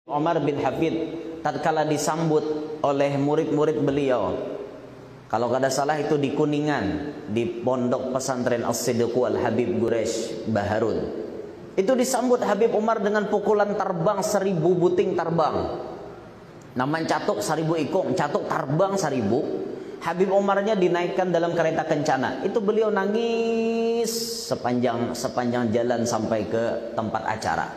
Umar bin Hafid tatkala disambut oleh murid-murid beliau, kalau kada salah itu di Kuningan, di pondok pesantren As-Siddiqu Al-Habib Quraisy Baharun. Itu disambut Habib Umar dengan pukulan terbang 1000 buting terbang. Naman catuk 1000 ikung, catuk terbang 1000. Habib Umarnya dinaikkan dalam kereta kencana. Itu beliau nangis sepanjang jalan sampai ke tempat acara.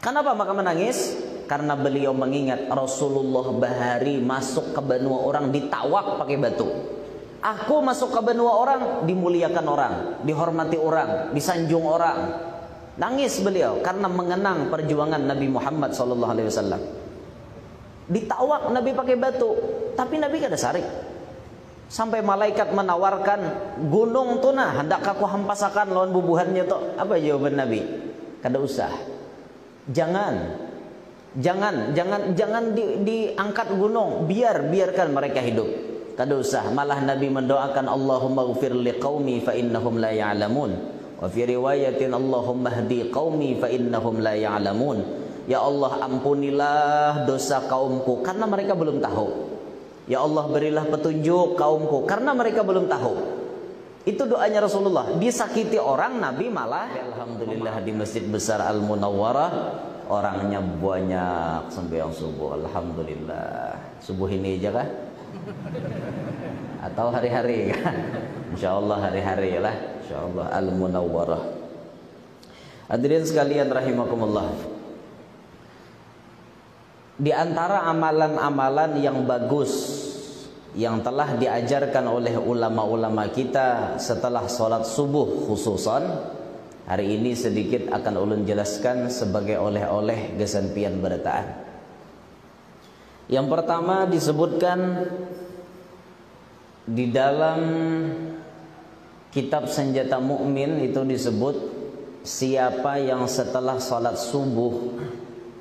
Kenapa maka menangis? Karena beliau mengingat Rasulullah Bahari masuk ke benua orang ditawak pakai batu. Aku masuk ke benua orang dimuliakan orang, dihormati orang, disanjung orang. Nangis beliau karena mengenang perjuangan Nabi Muhammad SAW. Ditawak Nabi pakai batu, tapi Nabi kada sarik. Sampai malaikat menawarkan gunung tuna, hendak aku hampasakan lawan bubuhannya tuh. Apa jawaban Nabi? Kada usah. Jangan diangkat gunung, biarkan mereka hidup. Kada usah. Malah Nabi mendoakan Allahumma ghfir liqaumi fa innahum la ya'lamun. Wa fi riwayatin Allahumma hdi qaumi fa innahum la ya'lamun. Ya Allah, ampunilah dosa kaumku karena mereka belum tahu. Ya Allah, berilah petunjuk kaumku karena mereka belum tahu. Itu doanya Rasulullah. Disakiti orang, Nabi malah alhamdulillah di Masjid Besar Al-Munawwarah orangnya banyak sembahyang subuh. Alhamdulillah. Subuh ini aja kah? Atau hari-hari kan? Insyaallah hari-hari lah. Insyaallah Al-Munawwarah. Hadirin sekalian rahimakumullah. Di antara amalan-amalan yang bagus yang telah diajarkan oleh ulama-ulama kita setelah sholat subuh khususan, hari ini sedikit akan ulun jelaskan sebagai oleh-oleh gesampian berataan. Yang pertama disebutkan di dalam kitab Senjata Mukmin, itu disebut siapa yang setelah sholat subuh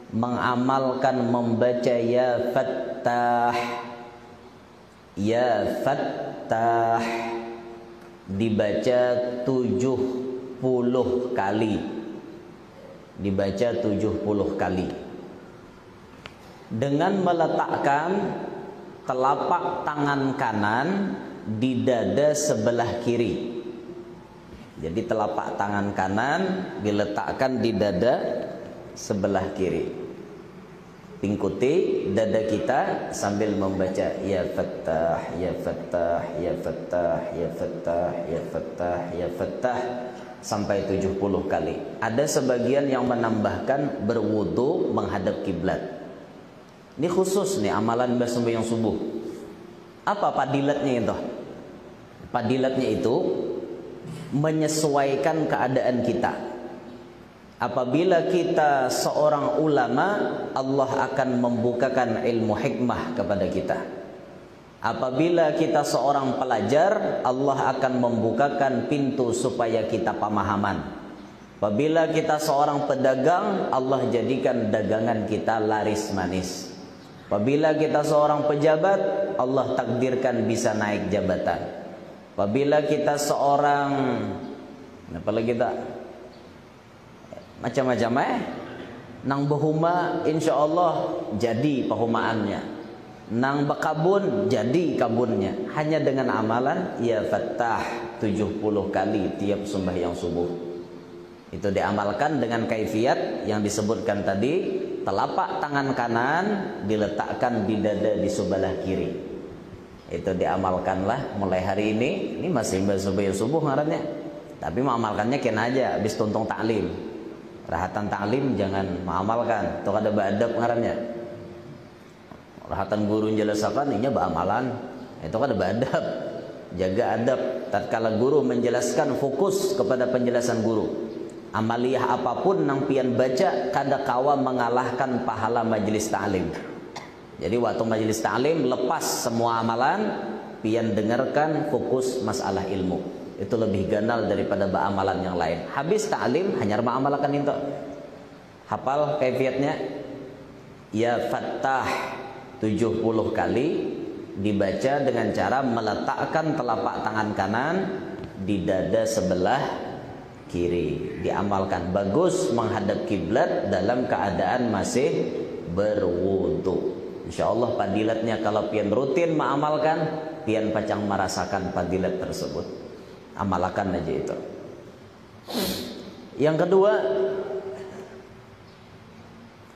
mengamalkan membaca ya Fattah, ya Fattah dibaca 70 kali, dibaca 70 kali dengan meletakkan telapak tangan kanan di dada sebelah kiri. Jadi telapak tangan kanan diletakkan di dada sebelah kiri. Tingkuti dada kita sambil membaca ya Fattah, ya Fattah, ya Fattah, ya Fattah, ya Fattah, ya Fattah sampai 70 kali. Ada sebagian yang menambahkan berwudu menghadap kiblat. Ini khusus nih amalan sembahyang subuh. Apa padilatnya itu? Padilatnya itu menyesuaikan keadaan kita. Apabila kita seorang ulama, Allah akan membukakan ilmu hikmah kepada kita. Apabila kita seorang pelajar, Allah akan membukakan pintu supaya kita pemahaman. Apabila kita seorang pedagang, Allah jadikan dagangan kita laris manis. Apabila kita seorang pejabat, Allah takdirkan bisa naik jabatan. Apabila kita seorang apalagi kita macam-macam nang bahuma insyaallah jadi pahumaannya, nang bakabun jadi kabunnya, hanya dengan amalan ya Fattah 70 kali tiap sembahyang subuh. Itu diamalkan dengan kaifiat yang disebutkan tadi. Telapak tangan kanan diletakkan di dada di sebelah kiri. Itu diamalkanlah mulai hari ini. Ini masih sembahyang subuh ngarannya, tapi mengamalkannya kena aja habis tuntung taklim. Rahatan taklim jangan mengamalkan, itu ada beradab ngarannya. Rahatan guru menjelaskan ini beramalan, itu ada beradab. Jaga adab. Tatkala guru menjelaskan, fokus kepada penjelasan guru. Amaliyah apapun nang pian baca kada kawa mengalahkan pahala majelis ta'lim. Jadi waktu majelis ta'lim lepas semua amalan, pian dengarkan, fokus masalah ilmu. Itu lebih ganal daripada amalan yang lain. Habis ta'lim hanya mengamalkan itu. Hafal kaifiatnya ya Fattah 70 kali dibaca dengan cara meletakkan telapak tangan kanan di dada sebelah kiri. Diamalkan bagus menghadap kiblat dalam keadaan masih berwudu. Insyaallah padilatnya kalau pian rutin mengamalkan, pian pacang merasakan padilat tersebut. Amalkan aja itu. Yang kedua,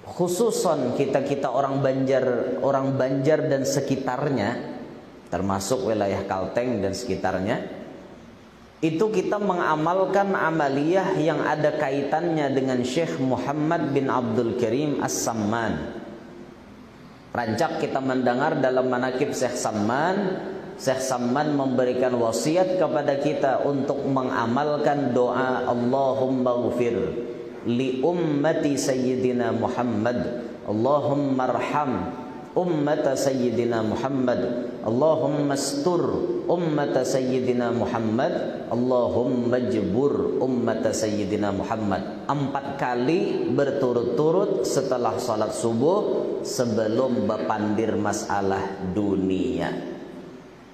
khususon kita orang Banjar dan sekitarnya, termasuk wilayah Kalteng dan sekitarnya, itu kita mengamalkan amaliyah yang ada kaitannya dengan Syekh Muhammad bin Abdul Karim As-Samman. Rancak kita mendengar dalam manaqib Syekh Samman memberikan wasiat kepada kita untuk mengamalkan doa Allahumma ghfir li ummati sayyidina Muhammad, Allahumma arham ummata sayyidina Muhammad, Allahumma astur ummata sayyidina Muhammad, Allahumma jbur ummata sayyidina Muhammad. 4 kali berturut-turut setelah salat subuh sebelum berpandir masalah dunia.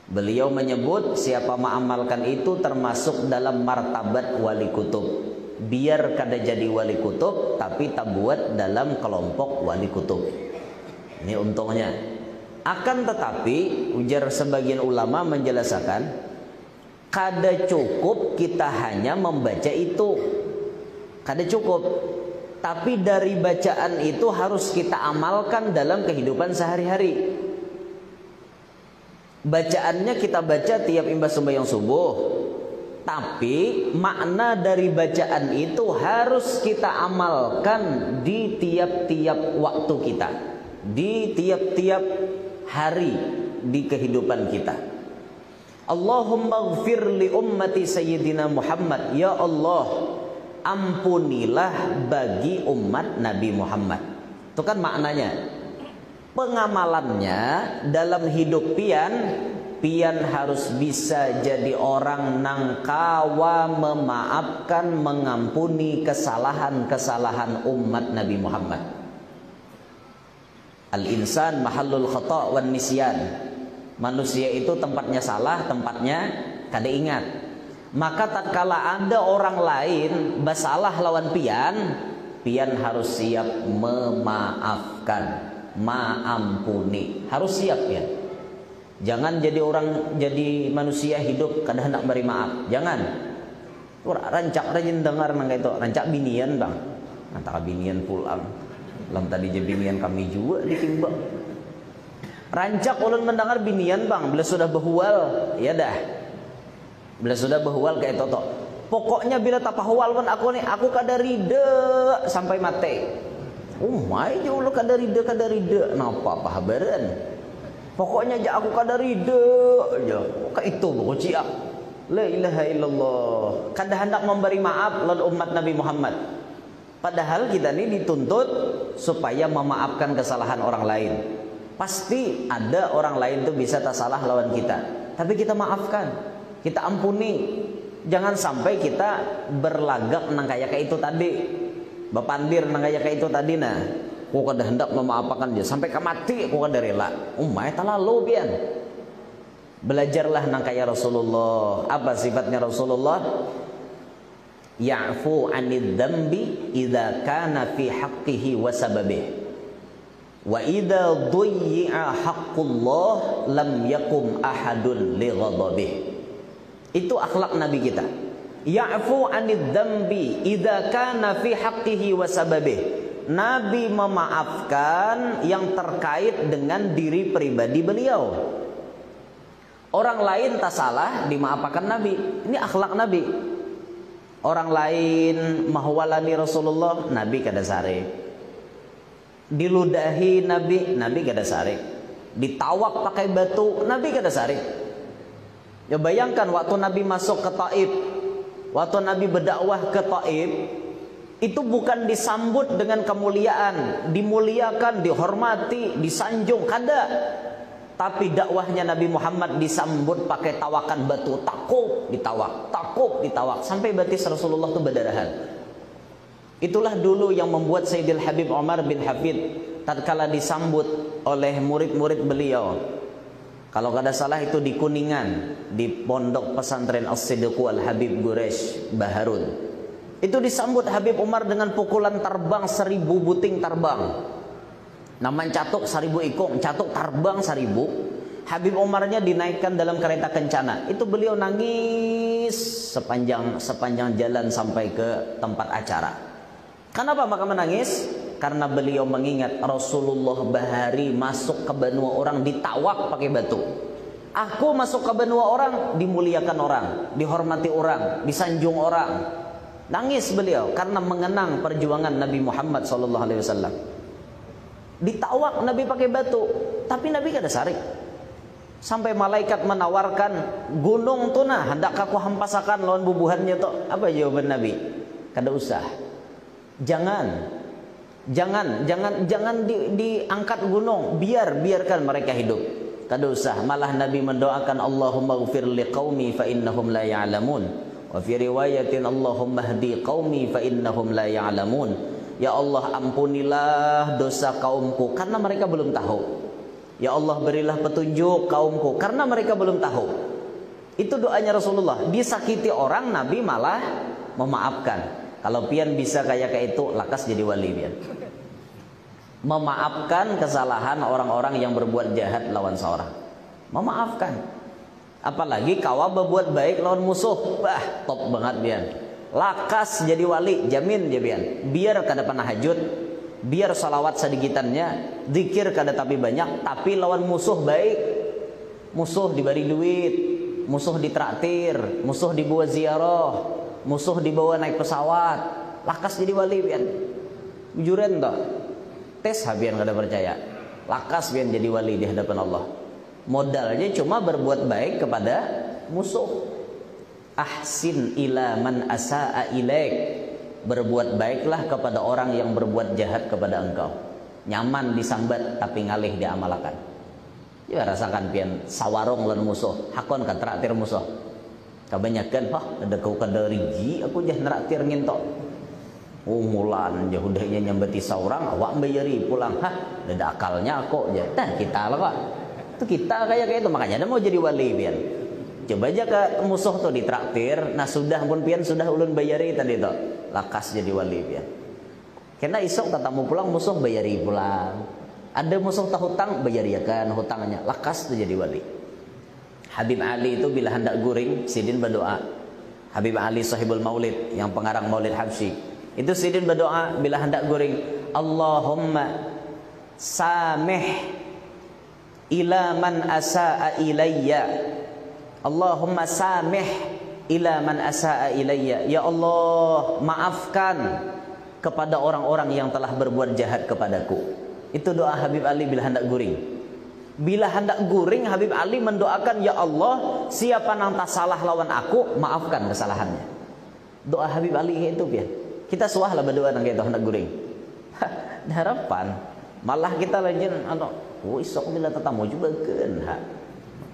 Beliau menyebut siapa mengamalkan itu termasuk dalam martabat wali kutub. Biar kada jadi wali kutub tapi tak buat dalam kelompok wali kutub. Ini untungnya. Akan tetapi ujar sebagian ulama menjelaskan, kada cukup kita hanya membaca itu, kada cukup. Tapi dari bacaan itu harus kita amalkan dalam kehidupan sehari-hari. Bacaannya kita baca tiap imbas sembahyang subuh, tapi makna dari bacaan itu harus kita amalkan di tiap-tiap waktu kita, di tiap-tiap hari di kehidupan kita. Allahumma ghfir li ummati sayyidina Muhammad, ya Allah ampunilah bagi umat Nabi Muhammad. Itu kan maknanya. Pengamalannya dalam hidup pian harus bisa jadi orang nang kawa memaafkan, mengampuni kesalahan-kesalahan umat Nabi Muhammad. Al-insan mahallul khata' wan nisyan. Manusia itu tempatnya salah, tempatnya kada ingat. Maka tatkala ada orang lain bersalah lawan pian harus siap memaafkan, maampuni. Harus siap ya. Jangan jadi manusia hidup kada hendak beri maaf. Jangan. Rancak rajin dengar nang itu, rancak binian bang. Antara binian pulang. Lam tadi je binian kami juga ditimbang. Rancak ulun mendengar binian bang, bila sudah behual, ya dah. Bila sudah behual kayak toto. Pokoknya bila tak pahual pun aku kada rida sampai mati. Mai je ulu kada rida. Napa pahabaran? Pokoknya aja aku kada rida aja. Ka itu pokok cia. La ilaha illallah. Kada hendak memberi maaf lawan umat Nabi Muhammad. Padahal kita ini dituntut supaya memaafkan kesalahan orang lain. Pasti ada orang lain tuh bisa tak salah lawan kita, tapi kita maafkan, kita ampuni. Jangan sampai kita berlagak nang kayak itu tadi, bapandir nang kayak itu tadi nah. Aku kada hendak memaafkan dia sampai ke mati, aku kada rela. Umay talalu pian. Belajarlah nang kayak Rasulullah. Apa sifatnya Rasulullah? Ya'fu 'anid dzambi idza kana fi haqqihi wa sababihi. Wa idza dhuyya haqqullah lam yakum ahadun li ghadabihi. Itu akhlak Nabi kita. Ya'fu 'anid dzambi idza kana fi haqqihi wa sababihi. Nabi memaafkan yang terkait dengan diri pribadi beliau. Orang lain tak salah dimaafkan Nabi. Ini akhlak Nabi. Orang lain mahwalani Rasulullah, Nabi kada sare. Diludahi Nabi kada sare. Ditawak pakai batu, Nabi kada sare. Ya bayangkan waktu Nabi masuk ke Taif, waktu Nabi berdakwah ke Taif, itu bukan disambut dengan kemuliaan, dimuliakan, dihormati, disanjung, kada. Tapi dakwahnya Nabi Muhammad disambut pakai tawakan batu, takuk ditawak, sampai batis Rasulullah itu berdarahan. Itulah dulu yang membuat Sayyidil Habib Umar bin Hafid tatkala disambut oleh murid-murid beliau. Kalau kada salah itu di Kuningan, di pondok pesantren As-Siddiq Al-Habib Quraisy Baharud. Itu disambut Habib Umar dengan pukulan terbang 1000 buting terbang. Naman catuk 1000 ikung, catuk terbang 1000. Habib Umarnya dinaikkan dalam kereta kencana. Itu beliau nangis sepanjang jalan sampai ke tempat acara. Kenapa maka menangis? Karena beliau mengingat Rasulullah bahari masuk ke benua orang ditawak pakai batu. Aku masuk ke benua orang dimuliakan orang, dihormati orang, disanjung orang. Nangis beliau karena mengenang perjuangan Nabi Muhammad SAW. Ditawak Nabi pakai batu, tapi Nabi kada sarik. Sampai malaikat menawarkan gunung tu nah hendak aku hampasakan lawan bubuhannya tu. Apa jawaban Nabi? Kada usah. Jangan diangkat gunung, biarkan mereka hidup. Kada usah. Malah Nabi mendoakan Allahumma ighfir liqaumi fa innahum la ya'lamun. Wa fi riwayatin Allahumma hdi qaumi fa innahum la ya'lamun. Ya Allah, ampunilah dosa kaumku karena mereka belum tahu. Ya Allah, berilah petunjuk kaumku karena mereka belum tahu. Itu doanya Rasulullah. Disakiti orang, Nabi malah memaafkan. Kalau pian bisa kayak itu, lakas jadi wali pian. Memaafkan kesalahan orang-orang yang berbuat jahat lawan seorang. Memaafkan. Apalagi kawa berbuat baik lawan musuh. Wah, top banget pian. Lakas jadi wali, jamin dia pian. Biar kada pernah hajut. Biar salawat sedikitannya, zikir kada tapi banyak, tapi lawan musuh baik. Musuh diberi duit, musuh ditraktir, musuh dibawa ziarah, musuh dibawa naik pesawat. Lakas jadi wali pian. Bujuran tak? Tes habian kada percaya. Lakas pian jadi wali di hadapan Allah. Modalnya cuma berbuat baik kepada musuh. Ahsin ila man asaa ilaik. Berbuat baiklah kepada orang yang berbuat jahat kepada engkau. Nyaman disambat tapi ngalih diamalkan. Ya rasakan pian sawarong lan musuh, hakon ka traktir musuh. Kebanyakan ada kau kada rigi aku jah traktir ngintok. Oh mulan jah udahnya nyambati saurang awak bayari pulang. Ada akalnya aku jah. Nah kita lah Pak. Itu kita kayak itu makanya ada mau jadi wali pian. Coba aja ke musuh tuh ditraktir, nah sudah pun pian sudah ulun bayari tadi tuh. Lakas jadi wali pian. Karena isok tatamu pulang musuh bayari pulang. Ada musuh tak hutang bayariakan hutangnya. Lakas tuh jadi wali. Habib Ali itu bila hendak guring, Sidin berdoa. Habib Ali sahibul maulid yang pengarang maulid Habsyi. Itu Sidin berdoa bila hendak guring, Allahumma samih ila man asaa ilayya. Allahumma samih ila man asaa ilayya. Ya Allah, maafkan kepada orang-orang yang telah berbuat jahat kepadaku. Itu doa Habib Ali bila hendak guring. Bila hendak guring, Habib Ali mendoakan, ya Allah, siapa nang tak salah lawan aku, maafkan kesalahannya. Doa Habib Ali itu ya. Kita suah lah berdoa nang itu hendak guring. Harapan malah kita lagi isok bila tetamu juga kan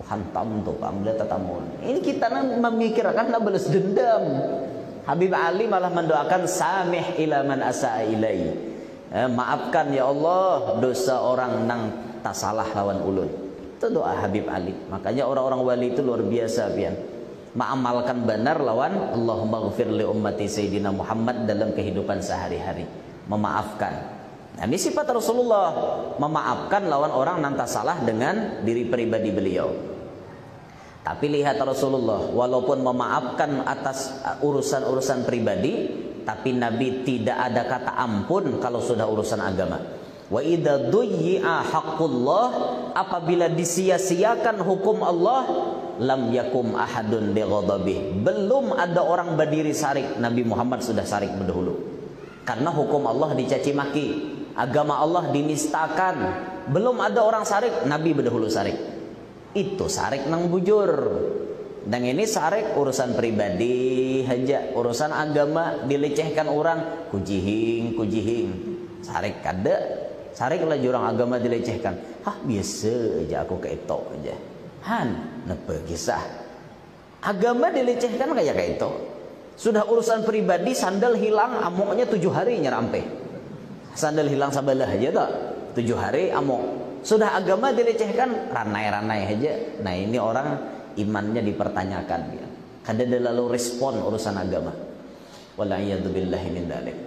hantam tuh pambila tetamu. Ini kita memikirkan nak balas dendam. Habib Ali malah mendoakan samih ila man asaa ilai. Maafkan ya Allah dosa orang nang tak salah lawan ulun. Itu doa Habib Ali. Makanya orang-orang wali itu luar biasa pian. Mengamalkan benar lawan Allahumma ighfir li ummati sayyidina Muhammad dalam kehidupan sehari-hari. Memaafkan. Nah, ini sifat Rasulullah, memaafkan lawan orang nang tak salah dengan diri pribadi beliau. Tapi lihat Rasulullah, walaupun memaafkan atas urusan-urusan pribadi, tapi Nabi tidak ada kata ampun kalau sudah urusan agama. Wa idza duyyi'a haqqullah, apabila disia-siakan hukum Allah, lam yakum ahadun bighadabih. Belum ada orang berdiri sarik, Nabi Muhammad sudah sarik berdahulu. Karena hukum Allah dicaci maki, agama Allah dinistakan, belum ada orang sarik, Nabi berdahulu sarik. Itu sarik nang bujur. Dan ini sarik urusan pribadi aja, urusan agama dilecehkan orang, kujihing. Sarik kada, sarik lah jurang agama dilecehkan. Biasa aja aku kayak itu aja. Napa kisah? Agama dilecehkan kayak itu. Sudah urusan pribadi, sandal hilang amoknya 7 hari nyerampe. Sandal hilang sabalah aja tak? 7 hari amok. Sudah agama dilecehkan, ranai-ranai aja. Nah ini orang imannya dipertanyakan. Kada ada lalu respon urusan agama. Wal a'yadu billahi min dzalik.